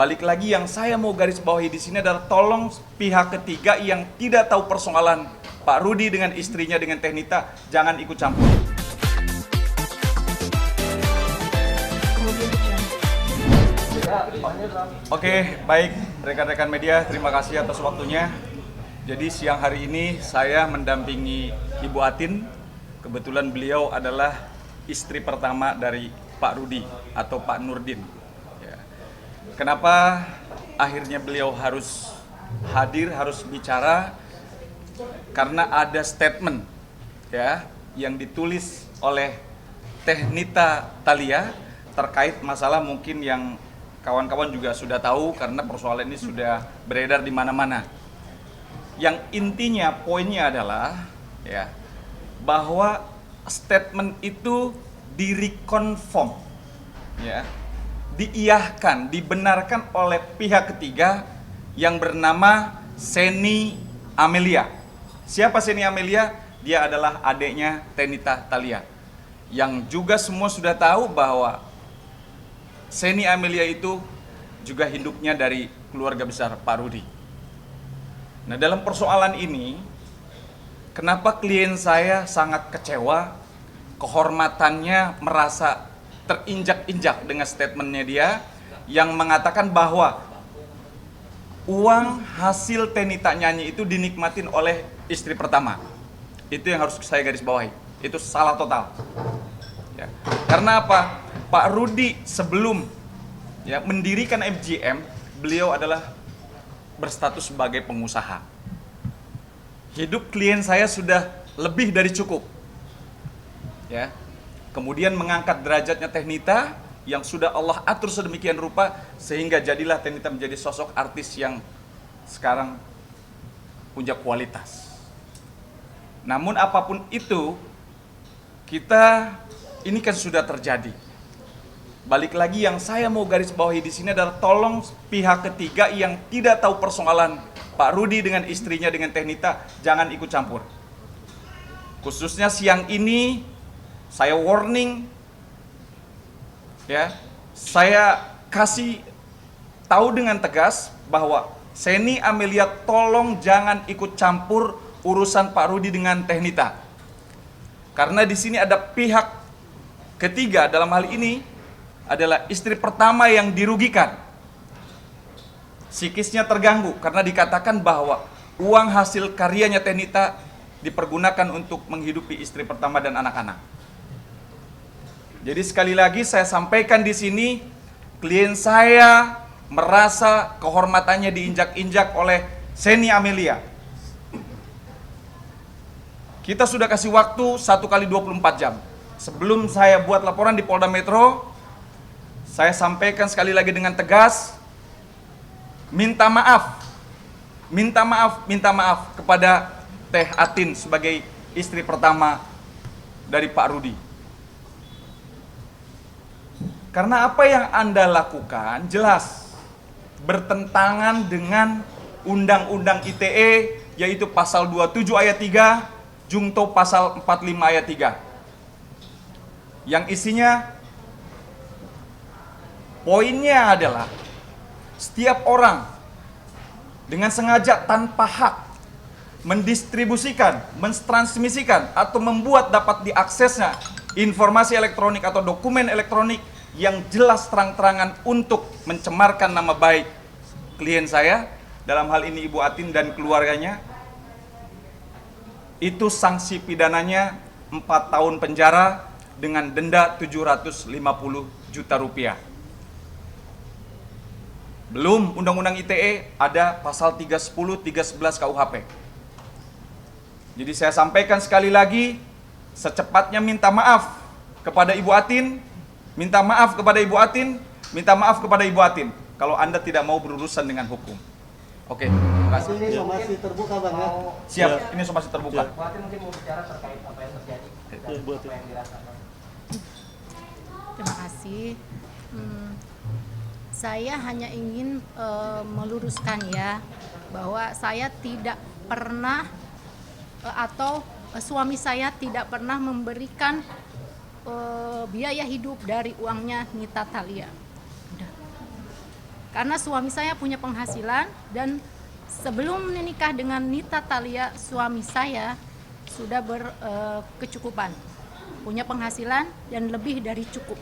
Balik lagi yang saya mau garis bawahi di sini adalah tolong pihak ketiga yang tidak tahu persoalan Pak Rudi dengan istrinya dengan Teh Nita jangan ikut campur. Oke, baik rekan-rekan media, terima kasih atas waktunya. Jadi siang hari ini saya mendampingi Ibu Atin. Kebetulan beliau adalah istri pertama dari Pak Rudi atau Pak Nurdin. Kenapa akhirnya beliau harus hadir, harus bicara? Karena ada statement ya yang ditulis oleh Teh Nita Thalia terkait masalah mungkin yang kawan-kawan juga sudah tahu karena persoalan ini sudah beredar di mana-mana. Yang intinya poinnya adalah ya bahwa statement itu direkonfirm ya, diiyahkan, dibenarkan oleh pihak ketiga yang bernama Seni Amelia. Siapa Seni Amelia? Dia adalah adiknya Teh Nita Thalia. Yang juga semua sudah tahu bahwa Seni Amelia itu juga hidupnya dari keluarga besar Pak Rudi. Nah, dalam persoalan ini, kenapa klien saya sangat kecewa, kehormatannya merasa terinjak-injak dengan statementnya dia yang mengatakan bahwa uang hasil Teh Nita nyanyi itu dinikmatin oleh istri pertama. Itu yang harus saya garis bawahi. Itu salah total. Ya. Karena apa? Pak Rudi sebelum ya mendirikan MGM, beliau adalah berstatus sebagai pengusaha. Hidup klien saya sudah lebih dari cukup. Ya. Kemudian mengangkat derajatnya Teh Nita yang sudah Allah atur sedemikian rupa sehingga jadilah Teh Nita menjadi sosok artis yang sekarang punya kualitas. Namun apapun itu, ini kan sudah terjadi. Balik lagi yang saya mau garis bawahi di sini adalah tolong pihak ketiga yang tidak tahu persoalan Pak Rudi dengan istrinya dengan Teh Nita jangan ikut campur. Khususnya siang ini saya warning ya, saya kasih tahu dengan tegas bahwa Seni Amelia tolong jangan ikut campur urusan Pak Rudi dengan Teh Nita. Karena di sini ada pihak ketiga, dalam hal ini adalah istri pertama yang dirugikan. Psikisnya terganggu karena dikatakan bahwa uang hasil karyanya Teh Nita dipergunakan untuk menghidupi istri pertama dan anak-anak. Jadi sekali lagi saya sampaikan di sini, klien saya merasa kehormatannya diinjak-injak oleh Seni Amelia. Kita sudah kasih waktu 1 kali 24 jam. Sebelum saya buat laporan di Polda Metro, saya sampaikan sekali lagi dengan tegas, minta maaf kepada Teh Atin sebagai istri pertama dari Pak Rudi. Karena apa yang Anda lakukan jelas bertentangan dengan Undang-Undang ITE, yaitu pasal 27 ayat 3, Jungto pasal 45 ayat 3. Yang isinya poinnya adalah setiap orang dengan sengaja tanpa hak mendistribusikan, mentransmisikan atau membuat dapat diaksesnya informasi elektronik atau dokumen elektronik yang jelas terang-terangan untuk mencemarkan nama baik klien saya, dalam hal ini Ibu Atin dan keluarganya, itu sanksi pidananya 4 tahun penjara dengan denda 750 juta rupiah. Belum Undang-Undang ITE ada pasal 310, 311 KUHP. Jadi saya sampaikan sekali lagi, secepatnya minta maaf kepada Ibu Atin, minta maaf kepada Ibu Atin, minta maaf kepada Ibu Atin kalau Anda tidak mau berurusan dengan hukum. Oke, terima kasih. Ini somasi terbuka Bang ya? Siap, ini somasi terbuka. Bu Atin mungkin mau bicara terkait apa yang terjadi dan apa yang dirasakan. Terima kasih. Saya hanya ingin meluruskan ya bahwa saya tidak pernah atau suami saya tidak pernah memberikan biaya hidup dari uangnya Nita Thalia. Udah. Karena suami saya punya penghasilan dan sebelum menikah dengan Nita Thalia, suami saya sudah berkecukupan, punya penghasilan dan lebih dari cukup.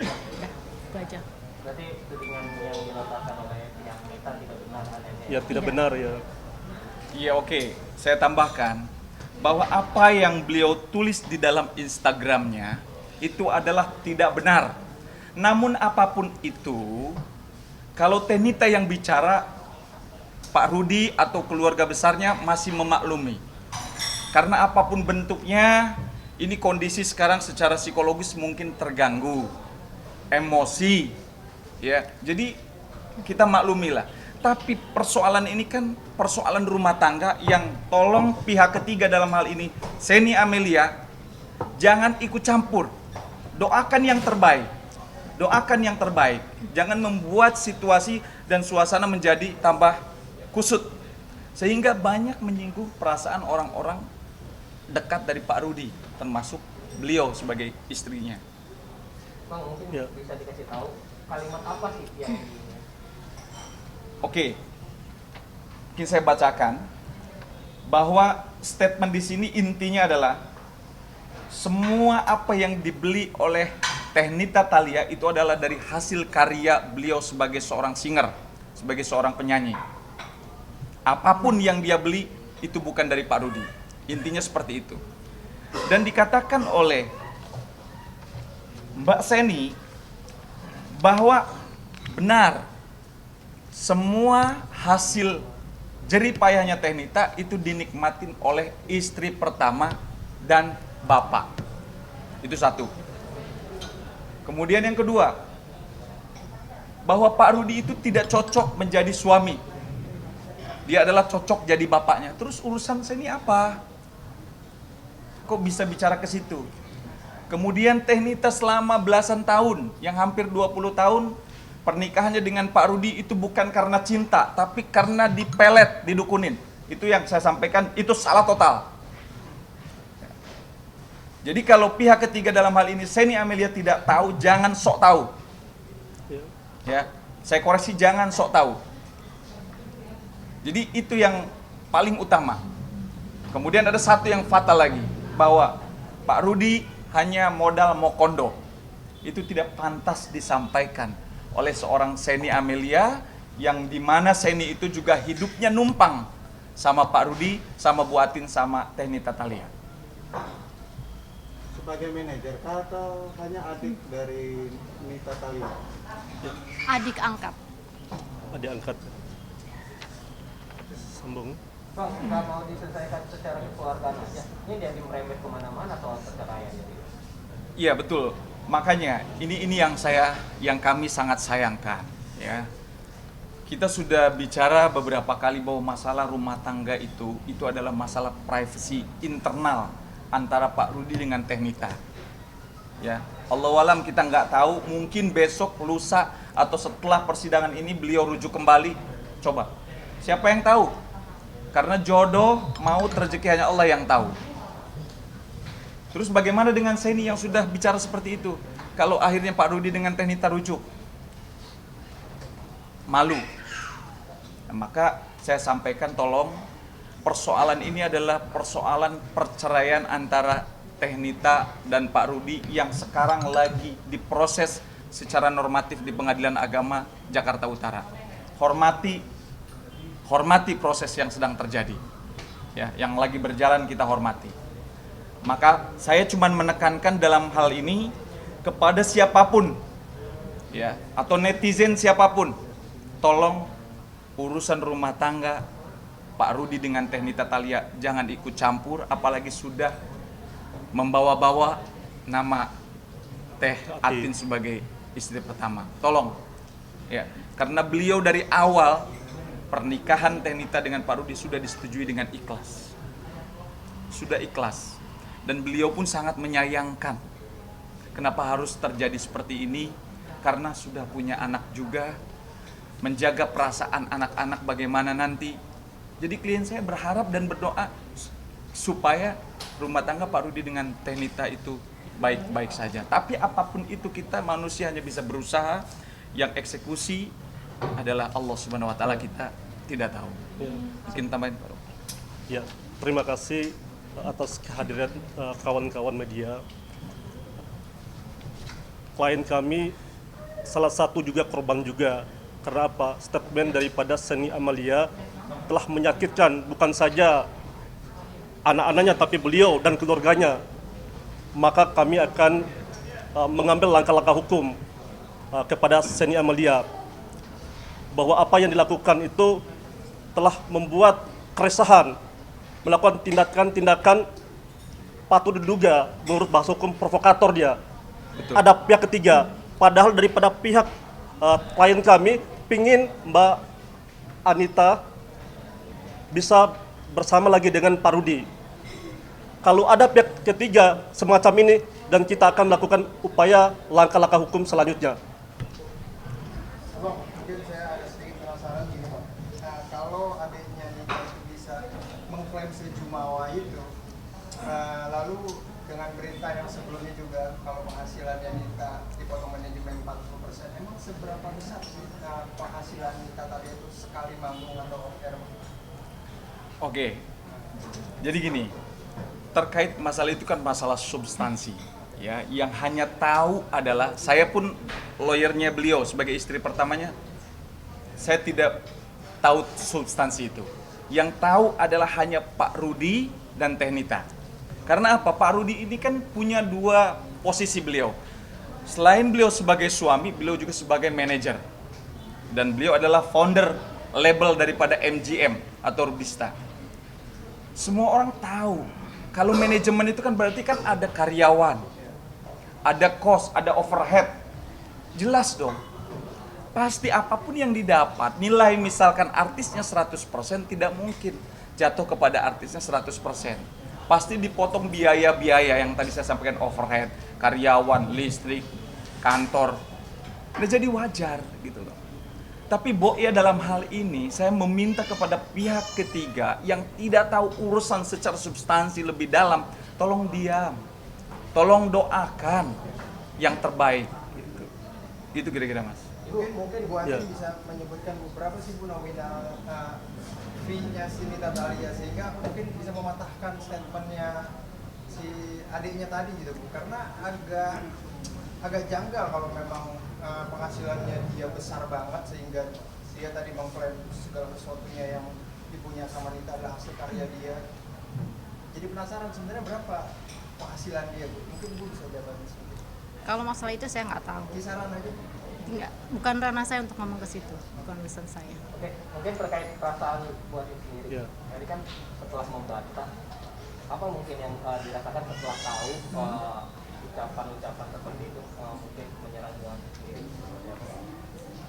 Udah, itu aja. Berarti tudingan yang dilontarkan oleh pihak Nita tidak benar adanya. Ya tidak Tidak. benar ya. Iya, oke. Saya tambahkan bahwa apa yang beliau tulis di dalam Instagramnya itu adalah tidak benar. Namun apapun itu, kalau Teh Nita yang bicara, Pak Rudi atau keluarga besarnya masih memaklumi. Karena apapun bentuknya, ini kondisi sekarang secara psikologis mungkin terganggu, emosi, ya. Jadi kita maklumilah. Tapi persoalan ini kan persoalan rumah tangga yang tolong pihak ketiga dalam hal ini, Seni Amelia, jangan ikut campur. Doakan yang terbaik. Doakan yang terbaik. Jangan membuat situasi dan suasana menjadi tambah kusut. Sehingga banyak menyinggung perasaan orang-orang dekat dari Pak Rudi, termasuk beliau sebagai istrinya. Bang, mungkin Ya. bisa dikasih tahu kalimat apa sih yang Oke, mungkin saya bacakan bahwa statement di sini intinya adalah semua apa yang dibeli oleh Teh Nita Thalia itu adalah dari hasil karya beliau sebagai seorang singer, sebagai seorang penyanyi. Apapun yang dia beli itu bukan dari Pak Rudi. Intinya seperti itu. Dan dikatakan oleh Mbak Seni bahwa benar semua hasil jerih payahnya Teh Nita itu dinikmatin oleh istri pertama dan bapak. Itu satu. Kemudian yang kedua, bahwa Pak Rudi itu tidak cocok menjadi suami. Dia adalah cocok jadi bapaknya. Terus urusan Seni apa? Kok bisa bicara ke situ? Kemudian Teh Nita selama belasan tahun, yang hampir 20 tahun, pernikahannya dengan Pak Rudi itu bukan karena cinta, tapi karena dipelet, didukunin. Itu yang saya sampaikan, itu salah total. Jadi kalau pihak ketiga dalam hal ini Seni Amelia tidak tahu, jangan sok tahu. Ya. Ya, saya koreksi, jangan sok tahu. Jadi itu yang paling utama. Kemudian ada satu yang fatal lagi, bahwa Pak Rudi hanya modal mokondo. Itu tidak pantas disampaikan oleh seorang Seni Amelia, yang dimana Seni itu juga hidupnya numpang sama Pak Rudi, sama Bu Atin, sama Teh Nita Thalia. Sebagai manajer kah atau hanya adik dari Nita Thalia? Adik angkat. Diangkat. Sambung. Bang, nggak mau diselesaikan secara kekeluargaan aja. Ini dia merembet kemana-mana soal perceraian jadi. Iya betul. Makanya ini yang kami sangat sayangkan, ya. Kita sudah bicara beberapa kali bahwa masalah rumah tangga itu adalah masalah privasi internal antara Pak Rudi dengan Teh Nita. Ya, Allahualam kita nggak tahu, mungkin besok, lusa atau setelah persidangan ini beliau rujuk kembali. Coba, siapa yang tahu? Karena jodoh, maut, rezeki hanya Allah yang tahu. Terus bagaimana dengan Seni yang sudah bicara seperti itu? Kalau akhirnya Pak Rudi dengan Teh Nita rujuk, malu. Nah, maka saya sampaikan, tolong, persoalan ini adalah persoalan perceraian antara Teh Nita dan Pak Rudi yang sekarang lagi diproses secara normatif di Pengadilan Agama Jakarta Utara. Hormati proses yang sedang terjadi. Ya, yang lagi berjalan kita hormati. Maka saya cuma menekankan dalam hal ini kepada siapapun, ya, atau netizen siapapun, tolong urusan rumah tangga Pak Rudi dengan Teh Nita Thalia jangan ikut campur, apalagi sudah membawa-bawa nama Teh Atin sebagai istri pertama. Tolong, ya, karena beliau dari awal pernikahan Teh Nita dengan Pak Rudi sudah disetujui dengan ikhlas, sudah ikhlas. Dan beliau pun sangat menyayangkan kenapa harus terjadi seperti ini, karena sudah punya anak juga, menjaga perasaan anak-anak bagaimana nanti. Jadi klien saya berharap dan berdoa supaya rumah tangga Pak Rudi dengan Teh Nita itu baik-baik saja. Tapi apapun itu, kita manusia hanya bisa berusaha, yang eksekusi adalah Allah Subhanahu wa taala, kita tidak tahu. Ya. Mungkin tambahin Pak. Ya, terima kasih atas kehadiran kawan-kawan media. Klien kami salah satu juga korban juga. Karena apa? Statement daripada Seni Amalia telah menyakitkan bukan saja anak-anaknya tapi beliau dan keluarganya. Maka kami akan mengambil langkah-langkah hukum kepada Seni Amalia, bahwa apa yang dilakukan itu telah membuat keresahan, melakukan tindakan-tindakan patut diduga menurut bahasa hukum provokator dia. Betul. Ada pihak ketiga, padahal daripada pihak klien kami pingin Mbak Anita bisa bersama lagi dengan Pak Rudi. Kalau ada pihak ketiga semacam ini, dan kita akan melakukan upaya langkah-langkah hukum selanjutnya. Bang, mungkin saya ada sedikit penasaran gini Bang. Nah, kalau adiknya Nita itu bisa mengklaim sejumawa itu, lalu dengan berita yang sebelumnya juga kalau penghasilannya Nita dipotong manajemen 40%, emang seberapa besar sih penghasilan Nita tadi itu sekali manggung atau off-air? Oke. Jadi gini, terkait masalah itu kan masalah substansi. Ya, yang hanya tahu adalah, saya pun lawyernya beliau sebagai istri pertamanya, saya tidak tahu substansi itu. Yang tahu adalah hanya Pak Rudi dan Teh Nita. Karena apa? Pak Rudi ini kan punya dua posisi beliau. Selain beliau sebagai suami, beliau juga sebagai manajer. Dan beliau adalah founder label daripada MGM atau Rubista. Semua orang tahu, kalau manajemen itu kan berarti kan ada karyawan, ada cost, ada overhead. Jelas dong. Pasti apapun yang didapat, nilai misalkan artisnya 100%, tidak mungkin jatuh kepada artisnya 100%. Pasti dipotong biaya-biaya yang tadi saya sampaikan, overhead, karyawan, listrik, kantor. Nah, jadi wajar gitu loh. Tapi ya dalam hal ini saya meminta kepada pihak ketiga yang tidak tahu urusan secara substansi lebih dalam, tolong diam. Tolong doakan yang terbaik gitu. Gitu kira-kira Mas. Mungkin Bu Ati Ya. bisa menyebutkan berapa sih Bu nominal fee-nya si Nita Thalia, sehingga mungkin bisa mematahkan statementnya si adiknya tadi gitu Bu. Karena agak janggal kalau memang penghasilannya dia besar banget sehingga dia tadi mengklaim segala sesuatunya yang dipunya sama Nita adalah hasil karya dia. Jadi penasaran sebenarnya berapa penghasilan dia Bu? Mungkin Bu bisa jawabannya sedikit. Kalau masalah itu saya nggak tahu. Kisaran aja. Enggak, bukan ranah saya untuk ngomong ke situ, bukan urusan saya. Oke, mungkin terkait perasaan buat itu sendiri. Ya. Jadi kan setelah membantah, apa mungkin yang dirasakan setelah tahu ucapan-ucapan seperti itu mungkin menyerang buat sendiri?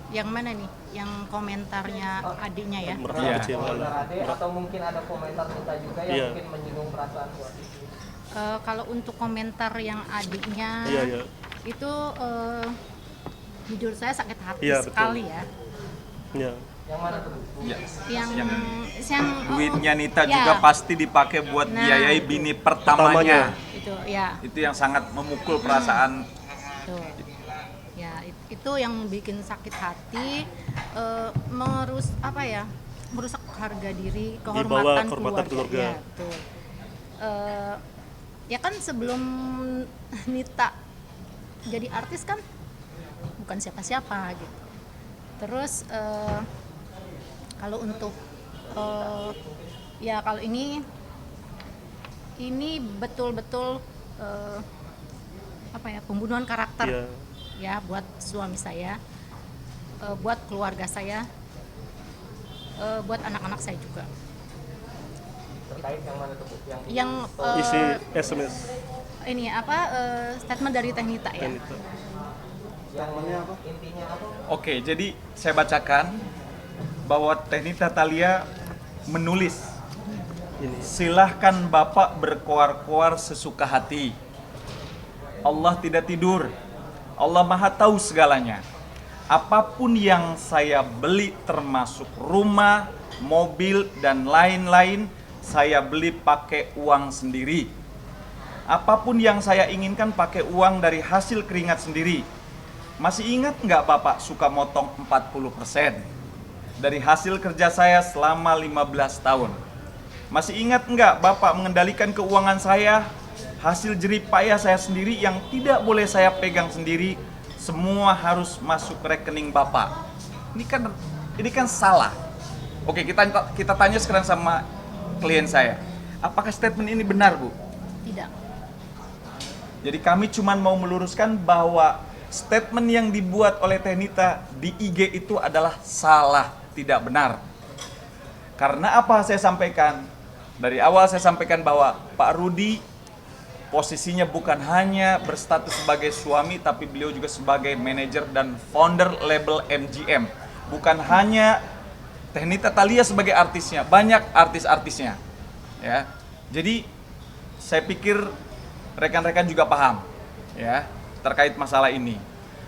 Yang mana nih? Yang komentarnya adiknya ya? Merasa Iya. kecewa. Komentar Ade, atau mungkin ada komentar kita juga yang Iya. mungkin menyinggung perasaan buat itu. Kalau untuk komentar yang adiknya Iya, iya. itu jujur saya sakit hati Iya, betul. sekali ya. Ya. Yang mana tuh? Ya. Yang Duitnya Nita ya, juga pasti dipakai buat Nah. biayai bini pertamanya. itu ya. Itu yang sangat memukul perasaan. Itu. Ya, itu yang bikin sakit hati, merusak harga diri, kehormatan kehormatan keluarga. Ya, betul. Ya kan sebelum Nita jadi artis kan bukan siapa-siapa gitu. Terus kalau untuk ya kalau ini betul-betul pembunuhan karakter. Iya. Ya buat suami saya, buat keluarga saya, buat anak-anak saya juga. Terkait yang mana tuh Bu? Yang Isi SMS. ini statement dari Teh Nita ya. Dan itu. yang Statementnya apa? intinya apa? Oke, jadi saya bacakan bahwa Teh Nita Thalia menulis, Ini. silahkan Bapak berkoar-koar sesuka hati. Allah tidak tidur. Allah Maha tahu segalanya. Apapun yang saya beli termasuk rumah, mobil, dan lain-lain, saya beli pakai uang sendiri. Apapun yang saya inginkan pakai uang dari hasil keringat sendiri. Masih ingat nggak Bapak suka motong 40% dari hasil kerja saya selama 15 tahun? Masih ingat nggak Bapak mengendalikan keuangan saya, hasil jerih payah saya sendiri yang tidak boleh saya pegang sendiri, semua harus masuk rekening Bapak. Ini kan salah. Oke, kita tanya sekarang sama klien saya. Apakah statement ini benar, Bu? Tidak. Jadi kami cuma mau meluruskan bahwa statement yang dibuat oleh Tenita di IG itu adalah salah, tidak benar. Karena apa saya sampaikan? Dari awal saya sampaikan bahwa Pak Rudi posisinya bukan hanya berstatus sebagai suami, tapi beliau juga sebagai manajer dan founder label MGM. Bukan hanya Tenita Thalia sebagai artisnya, banyak artis-artisnya. Ya. Jadi saya pikir rekan-rekan juga paham ya terkait masalah ini.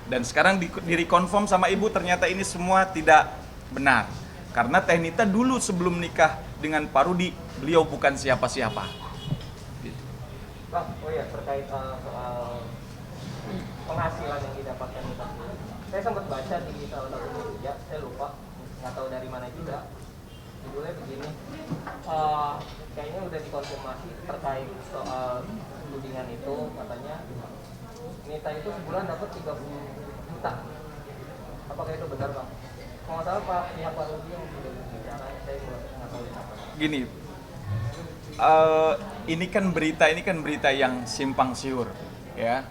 Dan sekarang direkonfirm sama Ibu ternyata ini semua tidak benar. Karena Tenita dulu sebelum nikah dengan Pak Rudi, beliau bukan siapa-siapa. Bang, oh ya terkait soal penghasilan yang didapatkan Nita. Saya sempat baca di salah satu media, saya lupa, nggak tahu dari mana juga. Judulnya begini, kayaknya udah dikonfirmasi terkait soal tudingan itu, katanya Nita itu sebulan dapat 30 juta. Apakah itu benar, Bang? Kalau nggak salah pihak Pak Rudi yang sudah bicara, saya nggak tahu apa. Gini, ini kan berita yang simpang siur, ya,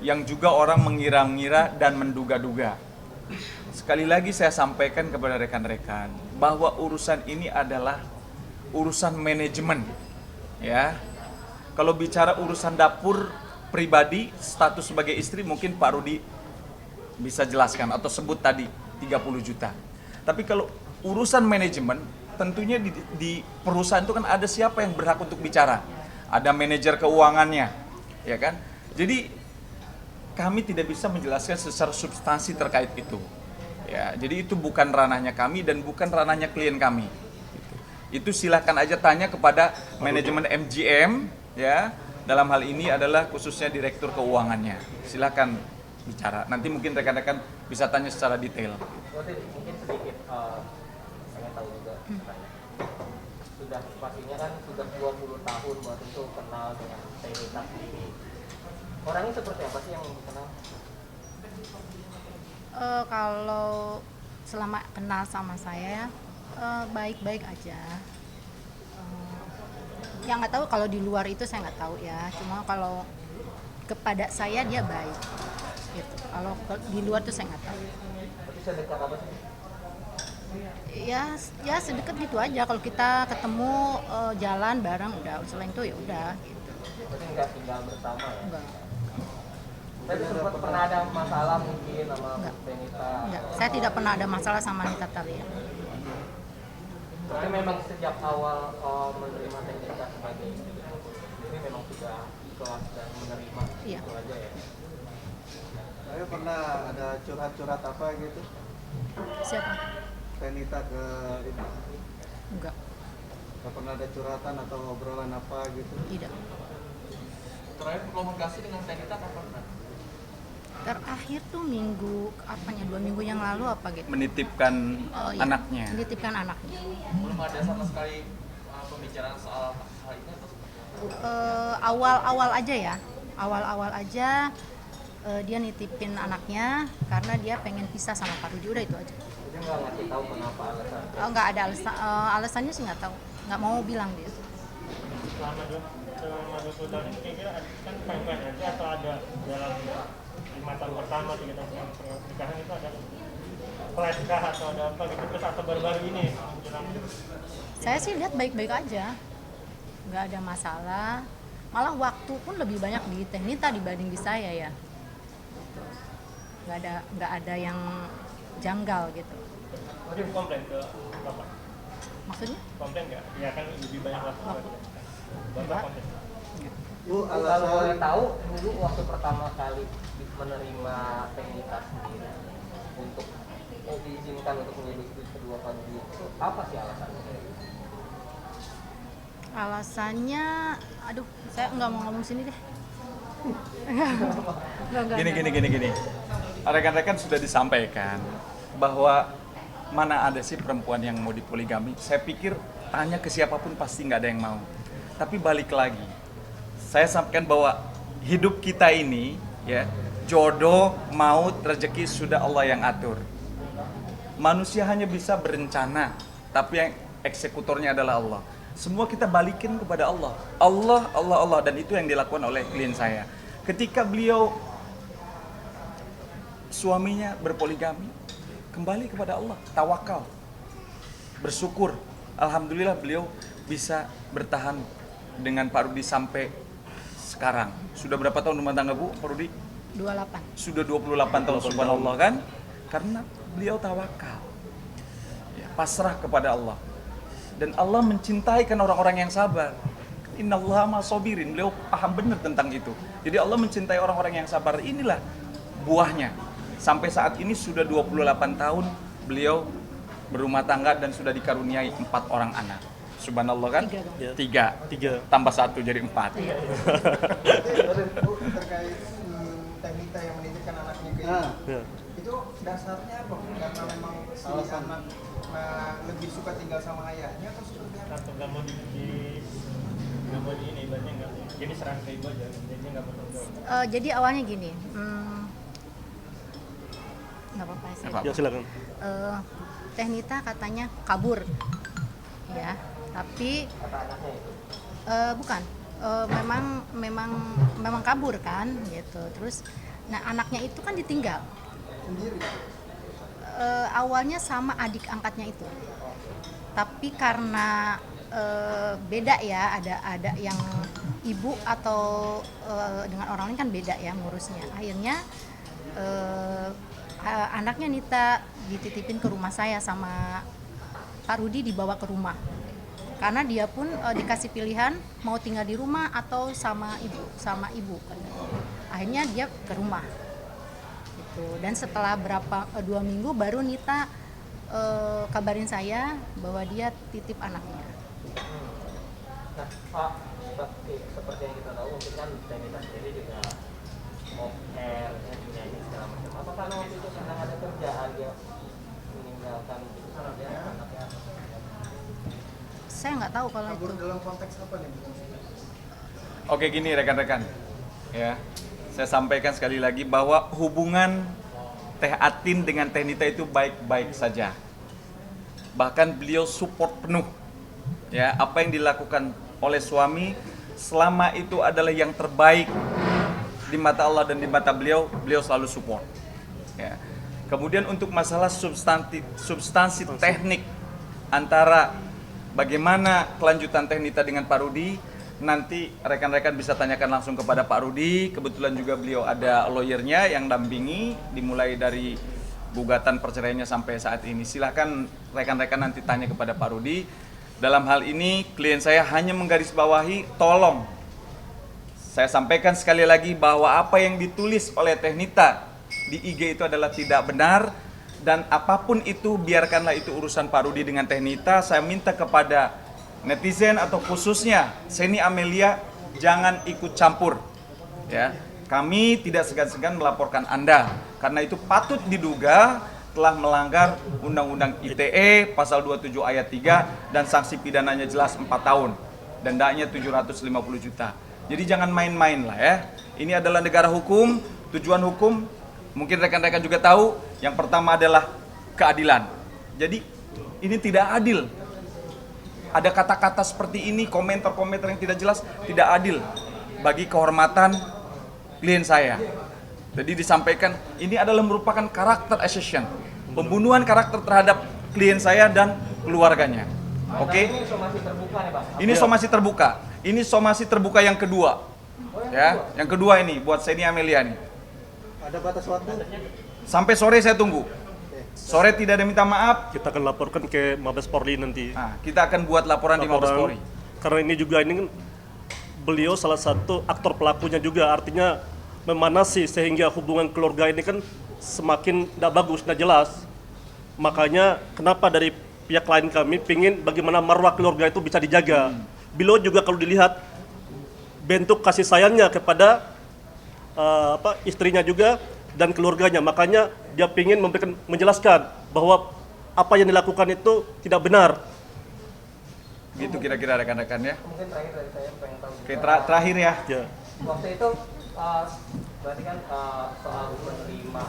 yang juga orang mengira-ngira dan menduga-duga. Sekali lagi saya sampaikan kepada rekan-rekan bahwa urusan ini adalah urusan manajemen, ya. Kalau bicara urusan dapur pribadi, status sebagai istri mungkin Pak Rudi bisa jelaskan atau sebut tadi 30 juta. Tapi kalau urusan manajemen, tentunya di perusahaan itu kan ada siapa yang berhak untuk bicara. Ada manajer keuangannya, ya kan? Jadi kami tidak bisa menjelaskan secara substansi terkait itu. Ya, jadi itu bukan ranahnya kami dan bukan ranahnya klien kami. Itu silahkan aja tanya kepada manajemen MGM, ya. Dalam hal ini adalah khususnya direktur keuangannya. Silakan bicara. Nanti mungkin rekan-rekan bisa tanya secara detail. Mungkin sedikit saya tahu juga. Sudah pastinya kan sudah 20 tahun buat itu kenal dengan Tenita sendiri. Orangnya seperti apa sih yang dikenal? Kalau selama kenal sama saya baik-baik aja. Yang nggak tahu kalau di luar itu saya nggak tahu ya. Cuma kalau kepada saya dia baik. Gitu. Kalau di luar tuh saya nggak tahu. Tapi sedekat apa sih? Ya sedekat gitu aja. Kalau kita ketemu jalan bareng udah. Selain itu ya udah. Gitu. Berarti nggak tinggal bersama ya? Enggak. Tapi sempat pernah ada masalah mungkin sama Tenita? Enggak. Saya tidak pernah ada masalah sama Nita Thalia. Tapi memang sejak awal menerima Tenita sebagai istri, jadi memang sudah ikhlas dan menerima. Iya. Itu aja ya. Saya pernah ada curhat-curhat apa gitu? Siapa? Tenita ke ini. Enggak. Gak pernah ada curhatan atau obrolan apa gitu? Tidak. Terakhir komunikasi dengan Tenita kapan? Terakhir tuh minggu apanya 2 minggu yang lalu apa gitu. Menitipkan Iya, anaknya. menitipkan anaknya. Belum ada sama sekali pembicaraan soal hal ini atau Awal-awal aja ya. Awal-awal aja dia nitipin anaknya karena dia pengen pisah sama Pak Rudi, udah itu aja. Dia nggak ngasih tahu kenapa alasan? Nggak ada alasannya sih nggak tahu, nggak mau bilang dia. Selama 20 tahun ini kira-kira kan fine-fine aja atau ada dalam 5 tahun pertama 3 tahun pernikahan itu ada flash kah atau ada apa gitu terus atau baru-baru ini menjelang Saya sih lihat baik-baik aja, nggak ada masalah. Malah waktu pun lebih banyak di Tenita dibanding di saya ya. Nggak ada yang janggal gitu. mungkin komplain ke bapak, Maksudnya? komplain nggak? Ya kan lebih banyak waktu Waktu. bapak Enggak. komplain. Bu, Kalau boleh alasan tahu, dulu waktu pertama kali menerima Tenita sendiri untuk diizinkan untuk menjadi istri kedua Pak Rudi itu apa sih alasannya? Alasannya, aduh, saya nggak mau ngomong sini deh. Nggak. Gini. rekan-rekan sudah disampaikan bahwa mana ada sih perempuan yang mau dipoligami. Saya pikir tanya ke siapapun pasti nggak ada yang mau. Tapi balik lagi, saya sampaikan bahwa hidup kita ini ya, jodoh, maut, rezeki sudah Allah yang atur. Manusia hanya bisa berencana, tapi yang eksekutornya adalah Allah. Semua kita balikin kepada Allah. Allah, dan itu yang dilakukan oleh klien saya. Ketika beliau suaminya berpoligami, kembali kepada Allah, tawakal, bersyukur. Alhamdulillah beliau bisa bertahan dengan Pak Rudi sampai sekarang. Sudah berapa tahun rumah tangga, Bu, Pak Rudi? 28. Sudah 28 tahun, subhanallah kan? Karena beliau tawakal, ya, pasrah kepada Allah. Dan Allah mencintai kan orang-orang yang sabar. Innallaha ma'as-sabirin. Beliau paham benar tentang itu. Jadi Allah mencintai orang-orang yang sabar. Inilah buahnya. Sampai saat ini sudah 28 tahun beliau berumah tangga dan sudah dikaruniai 4 orang anak. Subhanallah kan? 3 dong. 3. Tambah 1 jadi 4. Bu, terkait Teh yang menitipkan anaknya ke ibu. Ya. Itu dasarnya apa? Karena memang si anak lebih suka tinggal sama ayahnya atau seperti apa? Atau nggak mau nggak mau di ini, ibaratnya nggak, jadi serang ke ibu aja, jadi nggak mau tinggal. Jadi awalnya gini, nggak apa-apa saya. Nggak Ya silakan. Teh Nita katanya kabur, ya. Tapi Kata anaknya itu. bukan, memang kabur kan, gitu. Terus, nah anaknya itu kan ditinggal. Sendiri. Awalnya sama adik angkatnya itu, tapi karena beda ya, ada yang ibu atau dengan orang lain kan beda ya ngurusnya. Akhirnya anaknya Nita dititipin ke rumah saya sama Pak Rudi, dibawa ke rumah. Karena dia pun dikasih pilihan mau tinggal di rumah atau sama ibu. Akhirnya dia ke rumah. Gitu. Dan setelah 2 minggu baru Nita kabarin saya bahwa dia titip anaknya. Nah, Pak, seperti yang kita tahu, mungkin kan Teh Nita sendiri juga off air, nyanyi segala macam. Apa karena waktu itu sedang ada kerjaan dia meninggalkan anaknya? Saya nggak tahu kalau Kabur itu. dalam konteks apa nih, Bu? Oke, gini rekan-rekan. Ya. Saya sampaikan sekali lagi bahwa hubungan Teh Atin dengan Teh Nita itu baik-baik saja. Bahkan beliau support penuh. Ya, apa yang dilakukan oleh suami selama itu adalah yang terbaik di mata Allah dan di mata beliau, beliau selalu support. Ya. Kemudian untuk masalah substansi teknik antara bagaimana kelanjutan Teh Nita dengan Pak Rudi, nanti rekan-rekan bisa tanyakan langsung kepada Pak Rudi. Kebetulan juga beliau ada lawyernya yang dampingi, dimulai dari gugatan perceraiannya sampai saat ini. Silahkan rekan-rekan nanti tanya kepada Pak Rudi. Dalam hal ini klien saya hanya menggarisbawahi, tolong saya sampaikan sekali lagi bahwa apa yang ditulis oleh Teh Nita di IG itu adalah tidak benar. Dan apapun itu, biarkanlah itu urusan Pak Rudi dengan Teh Nita. Saya minta kepada netizen atau khususnya Seni Amelia, jangan ikut campur. Ya, kami tidak segan-segan melaporkan Anda karena itu patut diduga telah melanggar Undang-Undang ITE pasal 27 ayat 3 dan sanksi pidananya jelas 4 tahun. Dendanya 750 juta. Jadi jangan main-main lah ya. Ini adalah negara hukum, tujuan hukum. Mungkin rekan-rekan juga tahu, yang pertama adalah keadilan. Jadi ini tidak adil. Ada kata-kata seperti ini, komentar-komentar yang tidak jelas, tidak adil bagi kehormatan klien saya. Jadi disampaikan ini adalah merupakan karakter assassin, pembunuhan karakter terhadap klien saya dan keluarganya. Oke? Ini somasi terbuka nih, Pak. Ini somasi terbuka. Ini somasi terbuka yang kedua. Ya, yang kedua ini buat Seni Amelia nih. Ada batas waktu? Sampai sore saya tunggu. Sore tidak ada minta maaf. Kita akan laporkan ke Mabes Polri nanti. Nah, kita akan buat laporan di Mabes Polri. Karena ini juga ini kan beliau salah satu aktor pelakunya juga, artinya memanasi sehingga hubungan keluarga ini kan semakin tidak bagus, tidak jelas. Makanya kenapa dari pihak lain kami pingin bagaimana marwah keluarga itu bisa dijaga. Beliau juga kalau dilihat bentuk kasih sayangnya kepada istrinya juga dan keluarganya. Makanya dia ingin menjelaskan bahwa apa yang dilakukan itu tidak benar. Gitu kira-kira rekan-rekan ya. Mungkin terakhir dari saya pengen tahu. Oke, terakhir ya. Ya. Waktu itu berarti kan soal menerima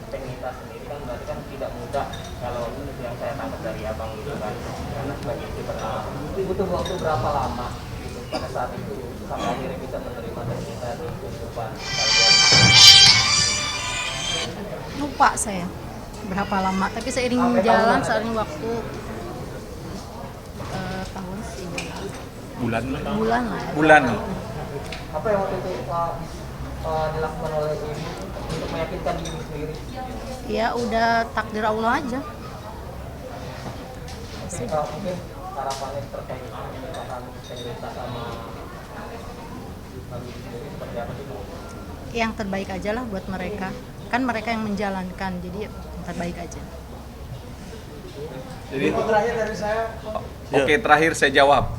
Penita sendiri kan berarti kan tidak mudah kalau yang saya tangkap dari abang gitu kan, karena sebagai istri pertama butuh waktu berapa lama gitu pada saat itu sampai akhirnya bisa menerima Penita di kehidupan kalian. Lupa saya berapa lama, tapi seiring jalan seiring waktu tahun sih, Bulan. bulan lah ya. Bulan. Apa yang waktu itu dilakukan oleh ibu untuk meyakinkan diri sendiri? Ya udah takdir Allah aja. Mungkin harapannya terkait pernikahan Penita sama Baru sendiri seperti apa sih Bu? Yang terbaik aja lah buat mereka. Kan mereka yang menjalankan, jadi yang terbaik aja. Jadi Info terakhir dari saya, oke, terakhir saya jawab.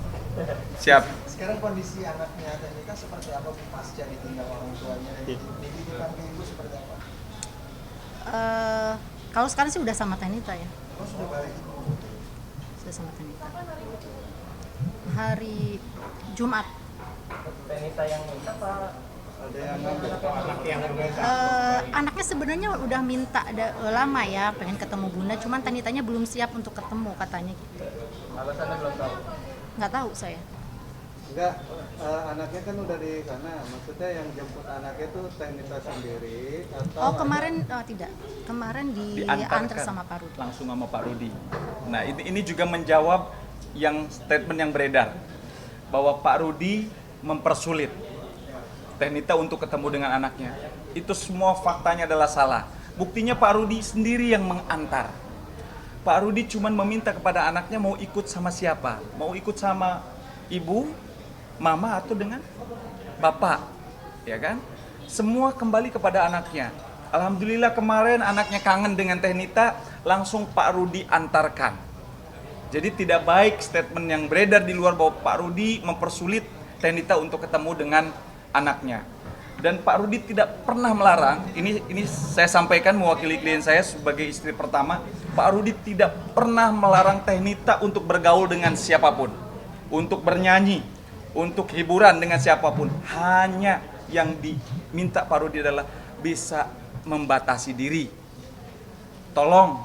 Siap. sekarang kondisi anaknya Tenita seperti apa pasca ditinggal orang tuanya? Didikan ke ibu seperti apa? Kalau sekarang sih udah sama Tenita ya, Oh, sudah balik. sudah sama Tenita. Hari Jumat. Penita yang minta Pak? Ada yang ngambil. Anaknya sebenarnya udah minta lama ya, pengen ketemu bunda, cuman Tenitanya belum siap untuk ketemu katanya gitu. Alasannya belum tahu. Nggak tahu saya. Enggak, anaknya kan udah di sana. Maksudnya yang jemput anaknya tuh Tenita sendiri atau Oh kemarin tidak, kemarin diantar sama Pak Rudi. Langsung sama Pak Rudi. Nah ini juga menjawab yang statement yang beredar bahwa Pak Rudi mempersulit Tenita untuk ketemu dengan anaknya. Itu semua faktanya adalah salah. Buktinya Pak Rudi sendiri yang mengantar. Pak Rudi cuma meminta kepada anaknya mau ikut sama siapa, mau ikut sama ibu, mama atau dengan bapak, ya kan? Semua kembali kepada anaknya. Alhamdulillah kemarin anaknya kangen dengan Tenita, langsung Pak Rudi antarkan. Jadi tidak baik statement yang beredar di luar bahwa Pak Rudi mempersulit Tenita untuk ketemu dengan anaknya. Dan Pak Rudi tidak pernah melarang, ini saya sampaikan mewakili klien saya sebagai istri pertama, Pak Rudi tidak pernah melarang Tenita untuk bergaul dengan siapapun, untuk bernyanyi, untuk hiburan dengan siapapun. Hanya yang diminta Pak Rudi adalah bisa membatasi diri. Tolong,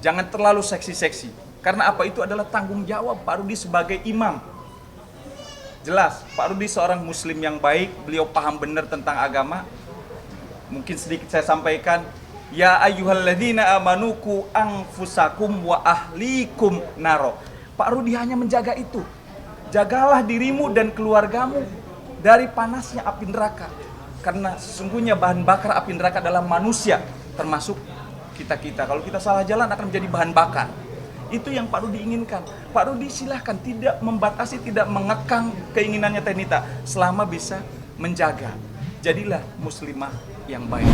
jangan terlalu seksi-seksi. Karena apa, itu adalah tanggung jawab Pak Rudi sebagai imam. Jelas, Pak Rudi seorang muslim yang baik, beliau paham benar tentang agama. Mungkin sedikit saya sampaikan, ya ayyuhalladzina amanuku anfusakum wa ahlikum naro. Pak Rudi hanya menjaga itu. Jagalah dirimu dan keluargamu dari panasnya api neraka. Karena sesungguhnya bahan bakar api neraka adalah manusia, termasuk kita-kita. Kalau kita salah jalan akan menjadi bahan bakar. Itu yang Pak Rudi inginkan. Pak Rudi silahkan tidak membatasi, tidak mengekang keinginannya Tenita selama bisa menjaga. Jadilah muslimah yang baik.